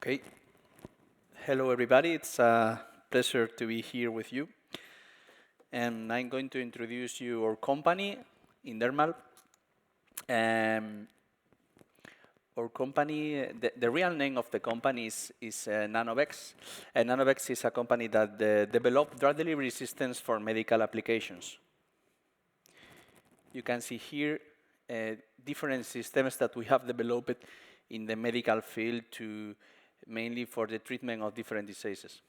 Okay. Hello, everybody. It's a pleasure to be here with you. And I'm going to introduce you our company, INDermal. Our company, the real name of the company is Nanobex. And Nanobex is a company that developed drug delivery systems for medical applications. You can see here different systems that we have developed in the medical field mainly for the treatment of different diseases.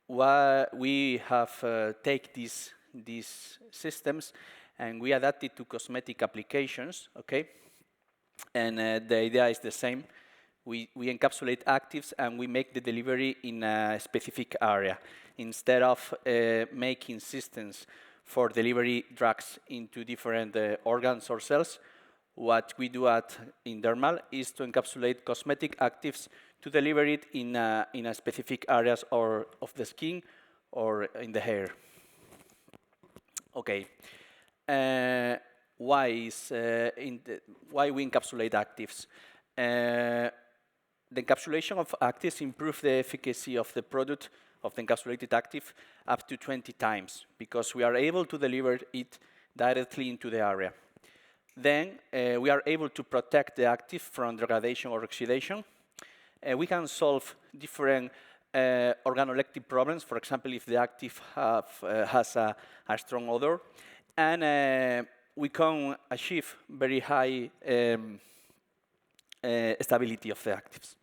We have taken these systems and we adapted to cosmetic applications, okay? And the idea is the same. We encapsulate actives and we make the delivery in a specific area. Instead of making systems for delivery drugs into different organs or cells, what we do at INDermal is to encapsulate cosmetic actives to deliver it in a specific areas of the skin or in the hair. Okay. Why we encapsulate actives? The encapsulation of actives improves the efficacy of the product of the encapsulated active up to 20 times because we are able to deliver it directly into the area. Then we are able to protect the active from degradation or oxidation. We can solve different organoleptic problems, for example, if the active has a strong odor. And we can achieve very high stability of the actives.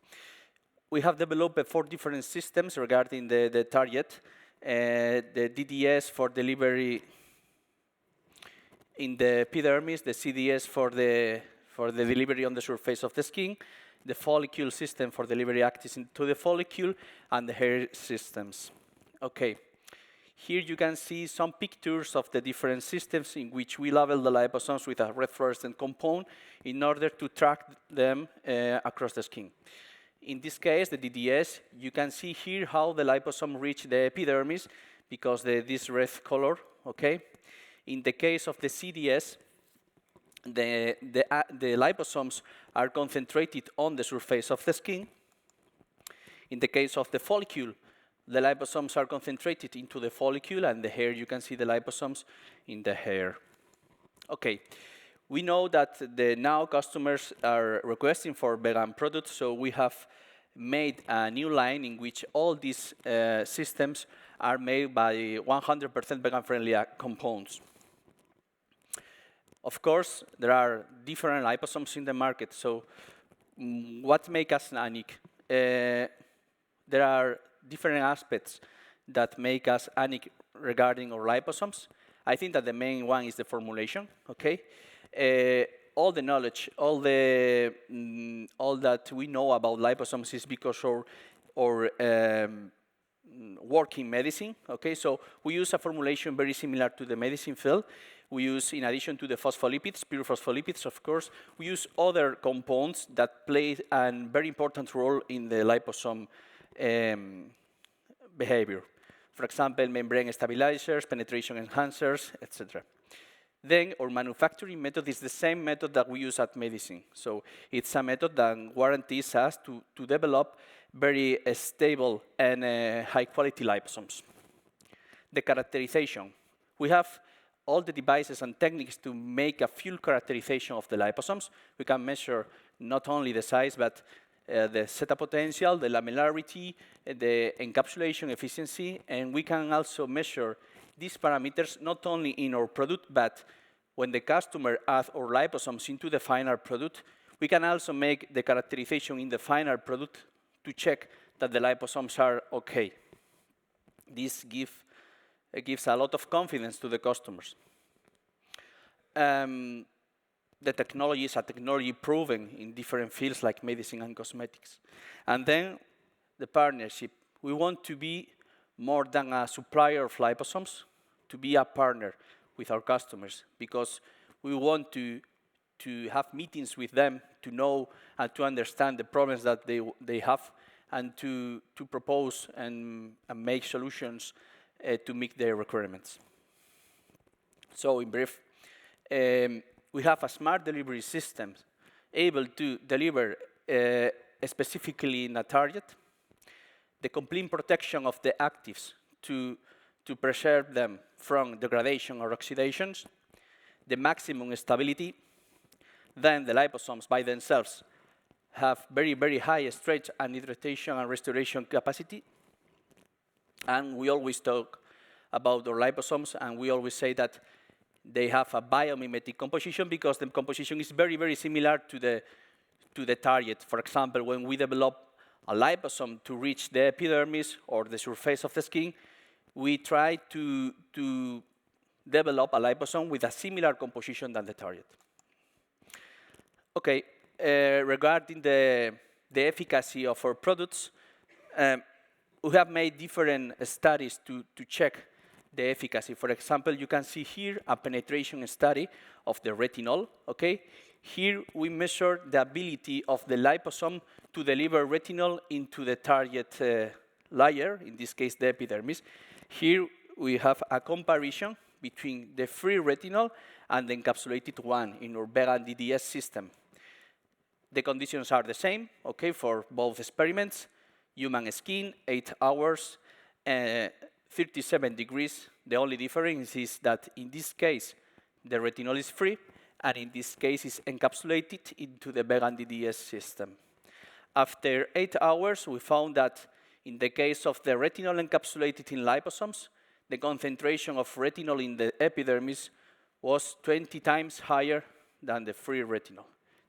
We have developed 4 different systems regarding the target. The DDS for delivery in the epidermis, the CDS for the delivery on the surface of the skin, the follicle system for delivery actives into the follicle, and the hair systems. Okay. Here you can see some pictures of the different systems in which we label the liposomes with a red fluorescent compound in order to track them across the skin. In this case, the DDS, you can see here how the liposome reach the epidermis because this red color, okay? In the case of the CDS, the liposomes are concentrated on the surface of the skin. In the case of the follicle, the liposomes are concentrated into the follicle, and the hair, you can see the liposomes in the hair. Okay, we know that now customers are requesting for vegan products, so we have made a new line in which all these systems are made by 100% vegan-friendly compounds. Of course, there are different liposomes in the market, so what makes us unique? There are different aspects that make us unique regarding our liposomes. I think that the main one is the formulation, okay? All the knowledge, all that we know about liposomes is because our work in medicine, okay? So we use a formulation very similar to the medicine field. We use, in addition to the phospholipids, pure phospholipids, of course, we use other compounds that play a very important role in the liposome behavior. For example, membrane stabilizers, penetration enhancers, etc. Then our manufacturing method is the same method that we use at medicine. So it's a method that guarantees us to develop very stable and high-quality liposomes. The characterization. We have all the devices and techniques to make a full characterization of the liposomes. We can measure not only the size, but the zeta potential, the lamellarity, the encapsulation efficiency, and we can also measure these parameters not only in our product, but when the customer adds our liposomes into the final product, we can also make the characterization in the final product to check that the liposomes are okay. This gives a lot of confidence to the customers. The technology is a technology proven in different fields like medicine and cosmetics. And then the partnership. We want to be more than a supplier of liposomes, to be a partner with our customers because we want to have meetings with them to know and to understand the problems that they have and to propose and make solutions to meet their requirements. So in brief, we have a smart delivery system able to deliver specifically in a target, the complete protection of the actives to preserve them from degradation or oxidations, the maximum stability. Then the liposomes by themselves have very, very high stretch and hydratation and restoration capacity. And we always talk about our liposomes, and we always say that they have a biomimetic composition because the composition is very, very similar to the target. For example, when we develop a liposome to reach the epidermis or the surface of the skin, we try to develop a liposome with a similar composition than the target. Okay, regarding the efficacy of our products, we have made different studies to check the efficacy. For example, you can see here a penetration study of the retinol, okay? Here we measure the ability of the liposome to deliver retinol into the target layer, in this case the epidermis. Here we have a comparison between the free retinol and the encapsulated one in our Vegan DDS system. The conditions are the same, okay, for both experiments. Human skin, 8 hours, 37 degrees. The only difference is that in this case, the retinol is free, and in this case, it's encapsulated into the Vegan DDS system. After 8 hours, we found that in the case of the retinol encapsulated in liposomes, the concentration of retinol in the epidermis was 20 times higher than the free retinol.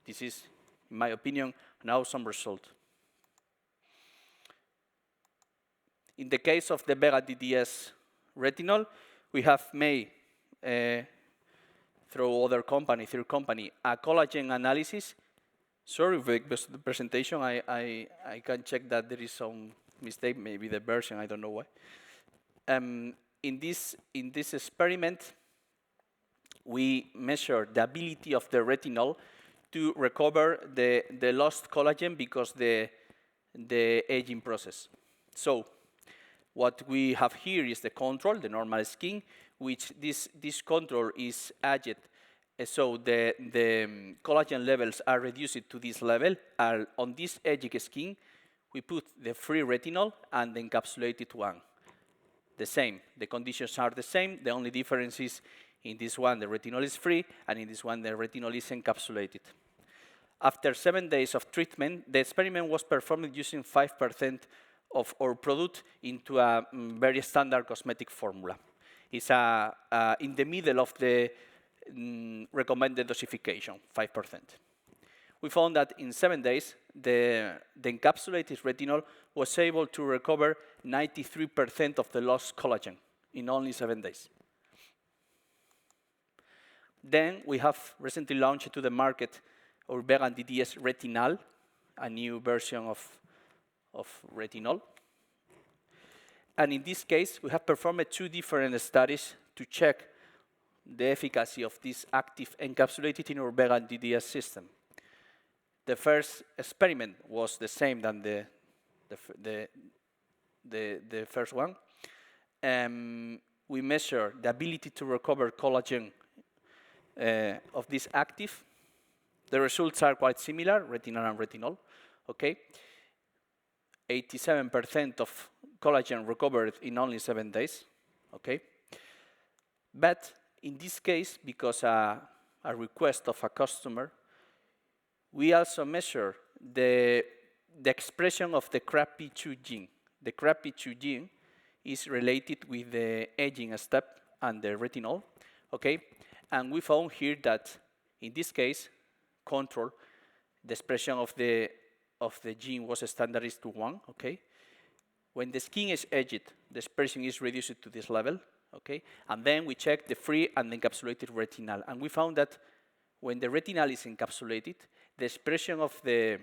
This is, in my opinion, an awesome result. In the case of the Vegan DDS retinol, we have made, through other company, a collagen analysis. Sorry for the presentation. I can check that there is some mistake, maybe the version, I don't know why. In this experiment, we measure the ability of the retinol to recover the lost collagen because the aging process. So what we have here is the control, the normal skin, which this control is aged. So the collagen levels are reduced to this level. And on this aged skin, we put the free retinol and the encapsulated one. The same. The conditions are the same. The only difference is in this one, the retinol is free, and in this one, the retinol is encapsulated. After 7 days of treatment, the experiment was performed using 5% of our product into a very standard cosmetic formula. It's in the middle of the recommended dosification, 5%. We found that in 7 days, the encapsulated retinol was able to recover 93% of the lost collagen in only 7 days. Then we have recently launched to the market our Vegan DDS Retinal, a new version of retinol. And in this case, we have performed 2 different studies to check the efficacy of this active encapsulated in our Vegan DDS system. The first experiment was the same than the first one. We measure the ability to recover collagen of this active. The results are quite similar, retinal and retinol, okay? 87% of collagen recovered in only 7 days, okay? But in this case, because a request of a customer, we also measure the expression of the CRAP-P2 gene. The CRAP-P2 gene is related with the aging step and the retinol, okay? And we found here that, in this case, control, the expression of the gene was standardized to 1, okay? When the skin is aged, the expression is reduced to this level, okay? And then we check the free and the encapsulated retinal. And we found that when the retinal is encapsulated, the expression of the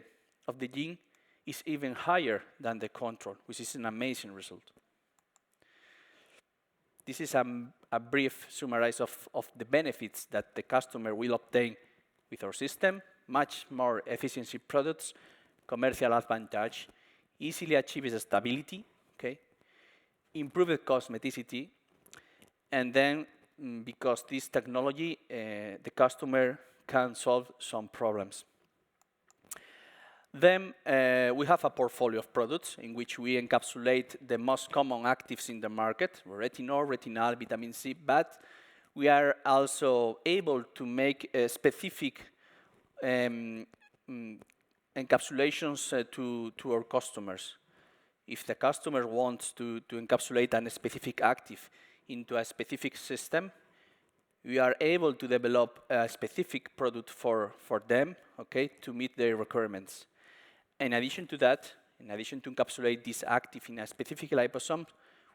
gene is even higher than the control, which is an amazing result. This is a brief summary of the benefits that the customer will obtain with our system: much more efficiency products, commercial advantage, easily achieves stability, okay? Improved cosmeticity, and then because this technology, the customer can solve some problems. Then we have a portfolio of products in which we encapsulate the most common actives in the market, retinol, retinal, vitamin C, but we are also able to make specific encapsulations to our customers. If the customer wants to encapsulate a specific active into a specific system, we are able to develop a specific product for them, okay, to meet their requirements. In addition to that, in addition to encapsulate this active in a specific liposome,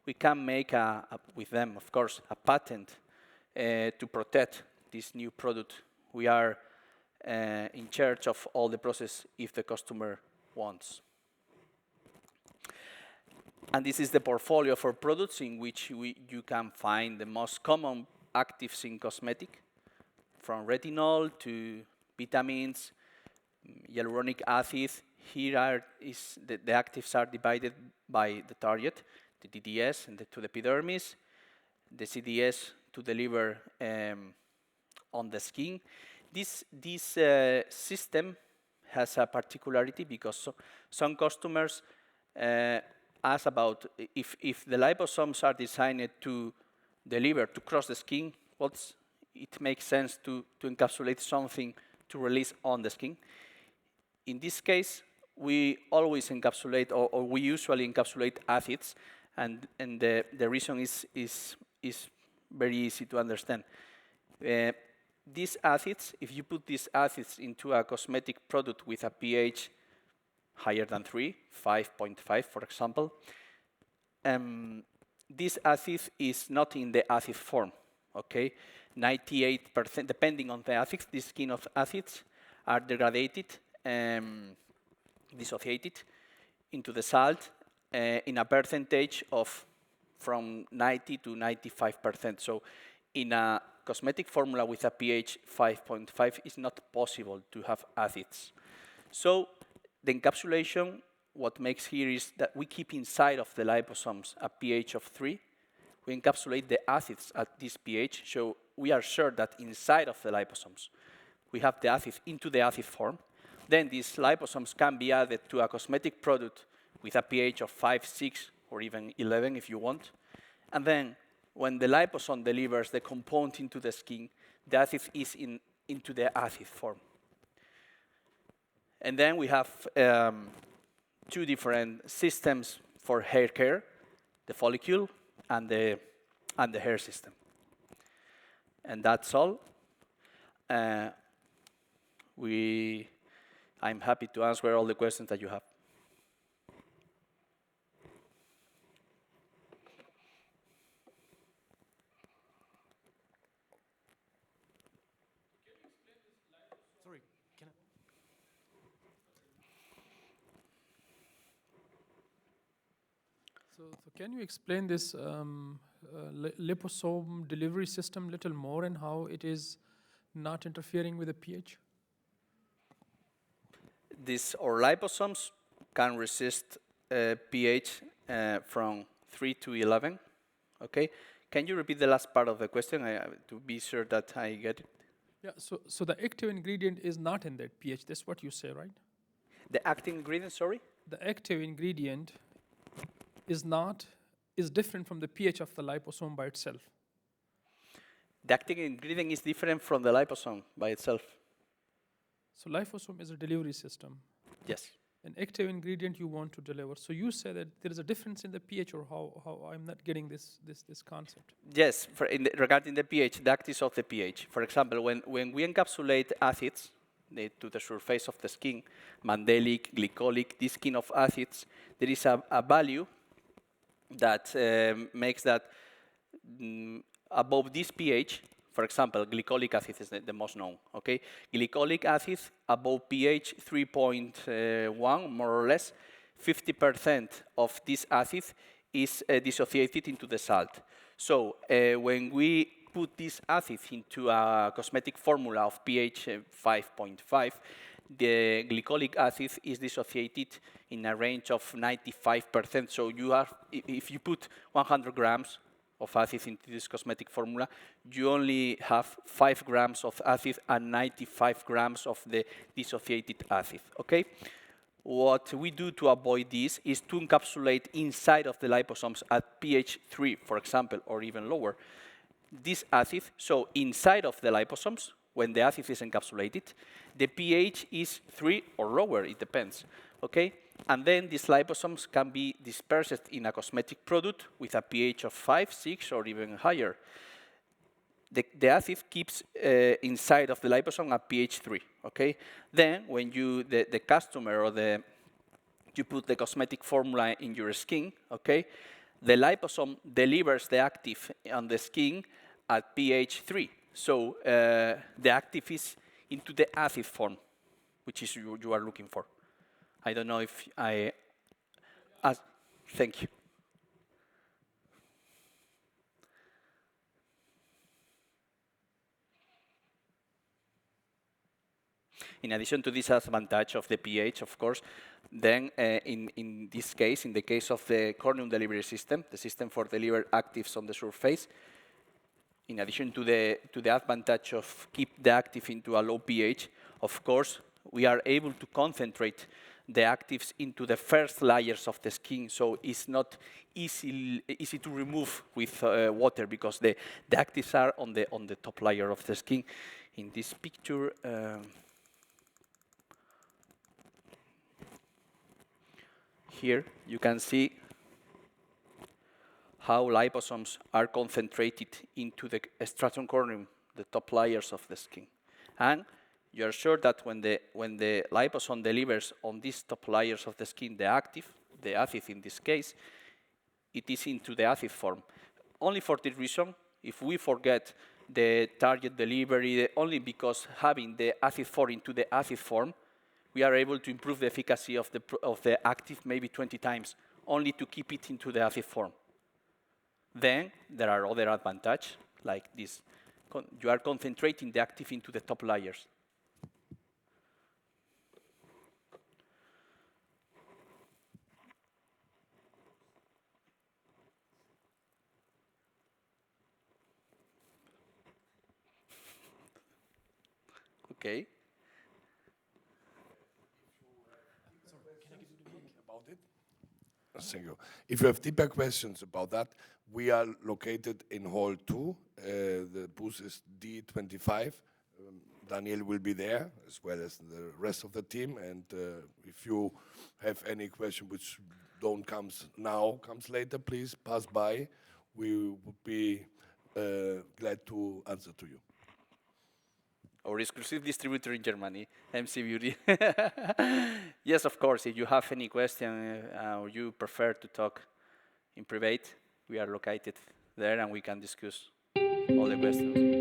we can make, with them, of course, a patent to protect this new product. We are in charge of all the process if the customer wants. And this is the portfolio for products in which you can find the most common actives in cosmetic, from retinol to vitamins, hyaluronic acid. Here the actives are divided by the target, the DDS and to the epidermis, the CDS to deliver on the skin. This system has a particularity because some customers ask about if the liposomes are designed to deliver, to cross the skin, it makes sense to encapsulate something to release on the skin. In this case, we always encapsulate, or we usually encapsulate acids, and the reason is very easy to understand. These acids, if you put these acids into a cosmetic product with a pH higher than 3, 5.5 for example, this acid is not in the acid form, okay? 98%, depending on the acids, this skin of acids are degraded, dissociated into the salt in a percentage of from 90 to 95%. So in a cosmetic formula with a pH 5.5, it's not possible to have acids. So the encapsulation, what makes here is that we keep inside of the liposomes a pH of 3. We encapsulate the acids at this pH, so we are sure that inside of the liposomes we have the acids into the acid form. Then these liposomes can be added to a cosmetic product with a pH of 5, 6, or even 11 if you want. And then when the liposome delivers the component into the skin, the acid is into the acid form. And then we have two different systems for hair care, the follicle and the hair system. And that's all. I'm happy to answer all the questions that you have. Sorry, can I? So can you explain this liposome delivery system a little more and how it is not interfering with the pH? Our liposomes can resist pH from 3 to 11. Okay, can you repeat the last part of the question to be sure that I get it? Yeah. So the active ingredient is not in that pH. That's what you say, right? The active ingredient, sorry? The active ingredient is different from the pH of the liposome by itself. The active ingredient is different from the liposome by itself. So liposome is a delivery system. Yes. An active ingredient you want to deliver. So you say that there is a difference in the pH, or how I'm not getting this concept. Yes, regarding the pH, the actives of the pH. For example, when we encapsulate acids to the surface of the skin, mandelic, glycolic, this kind of acids, there is a value that makes that above this pH. For example, glycolic acid is the most known, okay? Glycolic acid above pH 3.1, more or less, 50% of this acid is dissociated into the salt. So when we put this acid into a cosmetic formula of pH 5.5, the glycolic acid is dissociated in a range of 95%. So if you put 100 grams of acid into this cosmetic formula, you only have 5 grams of acid and 95 grams of the dissociated acid, okay? what we do to avoid this is to encapsulate inside of the liposomes at pH 3, for example, or even lower. This acid, so inside of the liposomes, when the acid is encapsulated, the pH is 3 or lower, it depends, okay? And then these liposomes can be dispersed in a cosmetic product with a pH of 5, 6, or even higher. The acid keeps inside of the liposome at pH 3, okay? Then when the customer or you put the cosmetic formula in your skin, okay? The liposome delivers the active on the skin at pH 3. So the active is into the acid form, which is you are looking for. I don't know if I... thank you. In addition to this advantage of the pH, of course, then in this case, in the case of the corneum delivery system, the system for deliver actives on the surface, in addition to the advantage of keep the active into a low pH, of course, we are able to concentrate the actives into the first layers of the skin, so it's not easy to remove with water because the actives are on the top layer of the skin. In this picture, here you can see how liposomes are concentrated into the stratum corneum, the top layers of the skin. And you are sure that when the liposome delivers on these top layers of the skin the active, the acid in this case, it is into the acid form. Only for this reason, if we forget the target delivery, only because having the acid form into the acid form, we are able to improve the efficacy of the active maybe 20 times, only to keep it into the acid form. Then there are other advantages, like this. You are concentrating the active into the top layers. Okay. About it? Thank you. If you have deeper questions about that, we are located in Hall 2. The booth is D25. Daniel will be there, as well as the rest of the team. And if you have any question which don't comes now, comes later, please pass by. We would be glad to answer to you. Our exclusive distributor in Germany, MC Beauty. Yes, of course, if you have any question or you prefer to talk in private, we are located there and we can discuss all the questions.